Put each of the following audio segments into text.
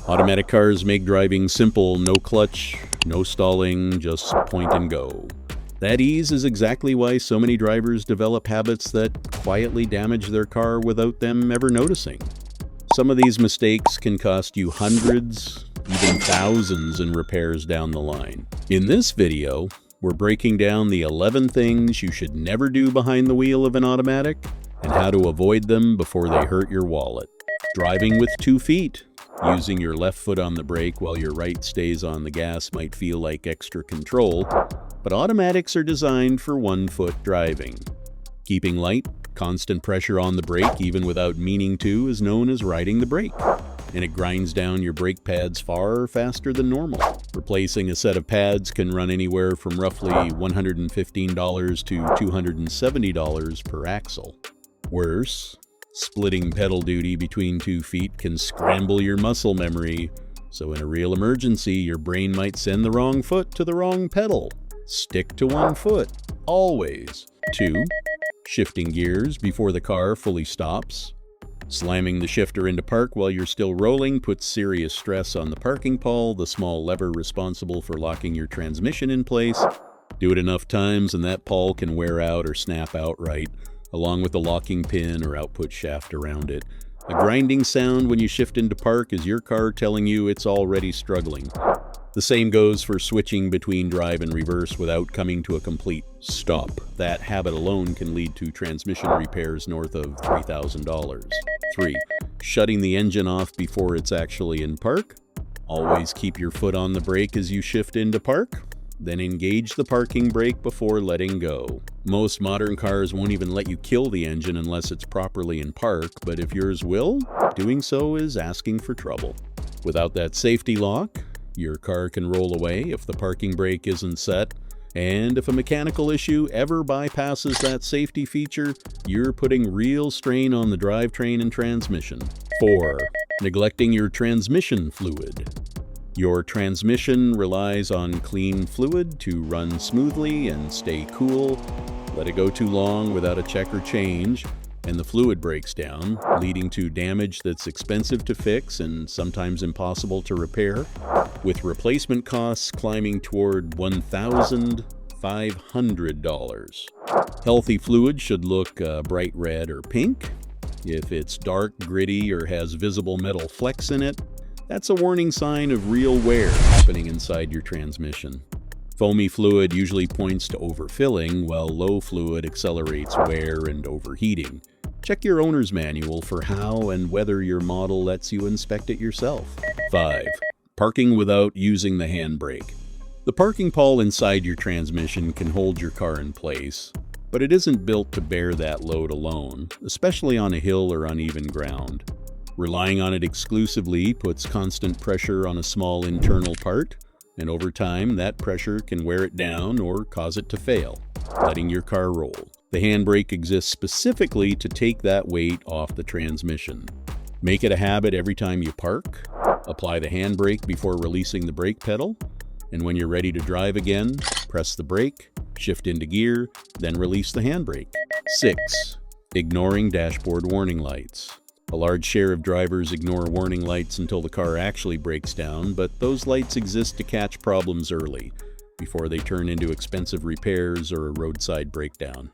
Automatic cars make driving simple, no clutch, no stalling, just point and go. That ease is exactly why so many drivers develop habits that quietly damage their car without them ever noticing. Some of these mistakes can cost you hundreds, even thousands in repairs down the line. In this video, we're breaking down the 11 things you should never do behind the wheel of an automatic and how to avoid them before they hurt your wallet. Driving with 2 feet. Using your left foot on the brake while your right stays on the gas might feel like extra control, but automatics are designed for 1-foot driving. Keeping light, constant pressure on the brake even without meaning to is known as riding the brake, and it grinds down your brake pads far faster than normal. Replacing a set of pads can run anywhere from roughly $115 to $270 per axle. Worse, splitting pedal duty between 2 feet can scramble your muscle memory, so in a real emergency, your brain might send the wrong foot to the wrong pedal. Stick to 1 foot, always. 2. Shifting gears before the car fully stops. Slamming the shifter into park while you're still rolling puts serious stress on the parking pawl, the small lever responsible for locking your transmission in place. Do it enough times and that pawl can wear out or snap outright, along with the locking pin or output shaft around it. A grinding sound when you shift into park is your car telling you it's already struggling. The same goes for switching between drive and reverse without coming to a complete stop. That habit alone can lead to transmission repairs north of $3,000. 3. Shutting the engine off before it's actually in park. Always keep your foot on the brake as you shift into park. Then engage the parking brake before letting go. Most modern cars won't even let you kill the engine unless it's properly in park, but if yours will, doing so is asking for trouble. Without that safety lock, your car can roll away if the parking brake isn't set, and if a mechanical issue ever bypasses that safety feature, you're putting real strain on the drivetrain and transmission. 4. Neglecting your transmission fluid. Your transmission relies on clean fluid to run smoothly and stay cool. Let it go too long without a check or change, and the fluid breaks down, leading to damage that's expensive to fix and sometimes impossible to repair, with replacement costs climbing toward $1,500. Healthy fluid should look bright red or pink. If it's dark, gritty, or has visible metal flecks in it, that's a warning sign of real wear happening inside your transmission. Foamy fluid usually points to overfilling, while low fluid accelerates wear and overheating. Check your owner's manual for how and whether your model lets you inspect it yourself. 5. Parking without using the handbrake. The parking pawl inside your transmission can hold your car in place, but it isn't built to bear that load alone, especially on a hill or uneven ground. Relying on it exclusively puts constant pressure on a small internal part, and over time that pressure can wear it down or cause it to fail, letting your car roll. The handbrake exists specifically to take that weight off the transmission. Make it a habit every time you park. Apply the handbrake before releasing the brake pedal, and when you're ready to drive again, press the brake, shift into gear, then release the handbrake. 6. Ignoring dashboard warning lights. A large share of drivers ignore warning lights until the car actually breaks down, but those lights exist to catch problems early, before they turn into expensive repairs or a roadside breakdown.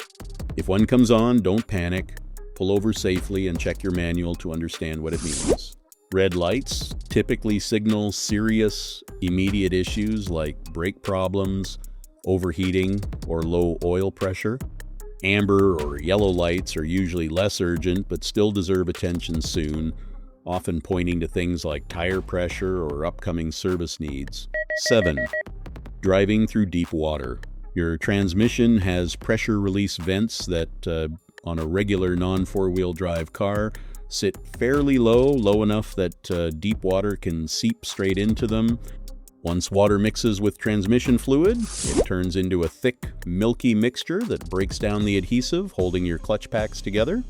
If one comes on, don't panic. Pull over safely and check your manual to understand what it means. Red lights typically signal serious, immediate issues like brake problems, overheating, or low oil pressure. Amber or yellow lights are usually less urgent but still deserve attention soon, often pointing to things like tire pressure or upcoming service needs. 7. Driving through deep water. Your transmission has pressure release vents that, on a regular non-four-wheel drive car, sit fairly low enough that deep water can seep straight into them. Once water mixes with transmission fluid, it turns into a thick, milky mixture that breaks down the adhesive holding your clutch packs together.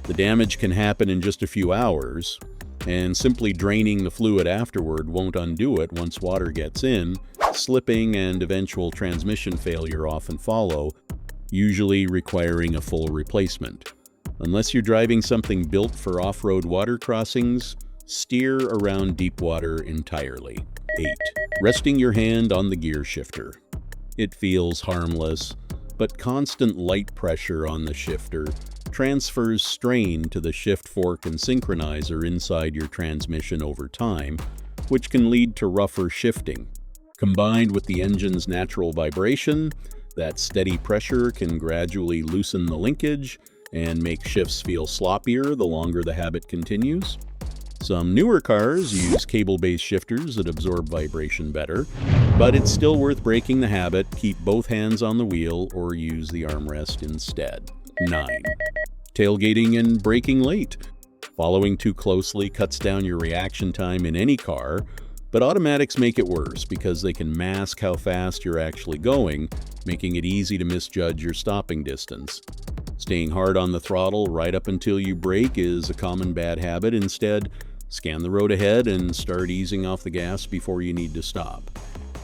The damage can happen in just a few hours, and simply draining the fluid afterward won't undo it once water gets in. Slipping and eventual transmission failure often follow, usually requiring a full replacement. Unless you're driving something built for off-road water crossings, Steer around deep water entirely. 8. Resting your hand on the gear shifter. It feels harmless, but constant light pressure on the shifter transfers strain to the shift fork and synchronizer inside your transmission over time, which can lead to rougher shifting. Combined with the engine's natural vibration, that steady pressure can gradually loosen the linkage and make shifts feel sloppier the longer the habit continues. Some newer cars use cable-based shifters that absorb vibration better, but it's still worth breaking the habit. Keep both hands on the wheel or use the armrest instead. 9. Tailgating and braking late. Following too closely cuts down your reaction time in any car, but automatics make it worse because they can mask how fast you're actually going, making it easy to misjudge your stopping distance. Staying hard on the throttle right up until you brake is a common bad habit. Instead, scan the road ahead and start easing off the gas before you need to stop.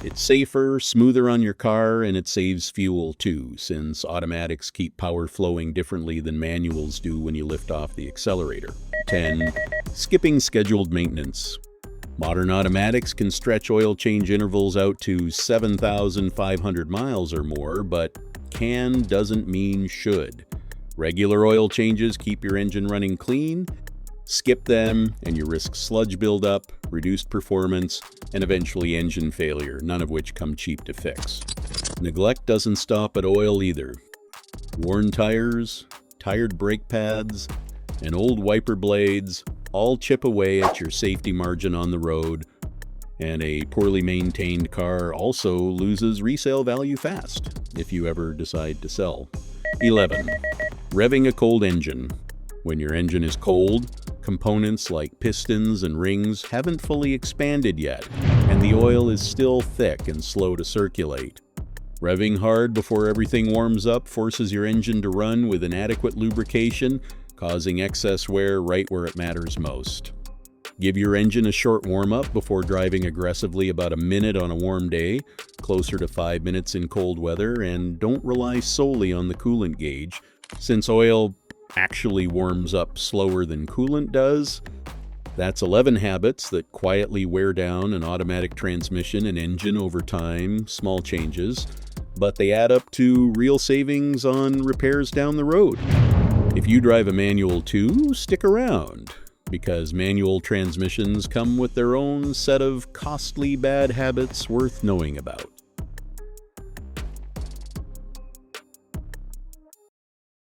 It's safer, smoother on your car, and it saves fuel too, since automatics keep power flowing differently than manuals do when you lift off the accelerator. 10. Skipping scheduled maintenance. Modern automatics can stretch oil change intervals out to 7,500 miles or more, but can doesn't mean should. Regular oil changes keep your engine running clean. Skip them and you risk sludge buildup, reduced performance, and eventually engine failure, none of which come cheap to fix. Neglect doesn't stop at oil either. Worn tires, tired brake pads, and old wiper blades all chip away at your safety margin on the road, and a poorly maintained car also loses resale value fast if you ever decide to sell. 11. Revving a cold engine. When your engine is cold, components like pistons and rings haven't fully expanded yet, and the oil is still thick and slow to circulate. Revving hard before everything warms up forces your engine to run with inadequate lubrication, causing excess wear right where it matters most. Give your engine a short warm-up before driving aggressively, about a minute on a warm day, closer to 5 minutes in cold weather, and don't rely solely on the coolant gauge, since oil actually warms up slower than coolant does. That's 11 habits that quietly wear down an automatic transmission and engine over time, small changes, but they add up to real savings on repairs down the road. If you drive a manual too, stick around, because manual transmissions come with their own set of costly bad habits worth knowing about.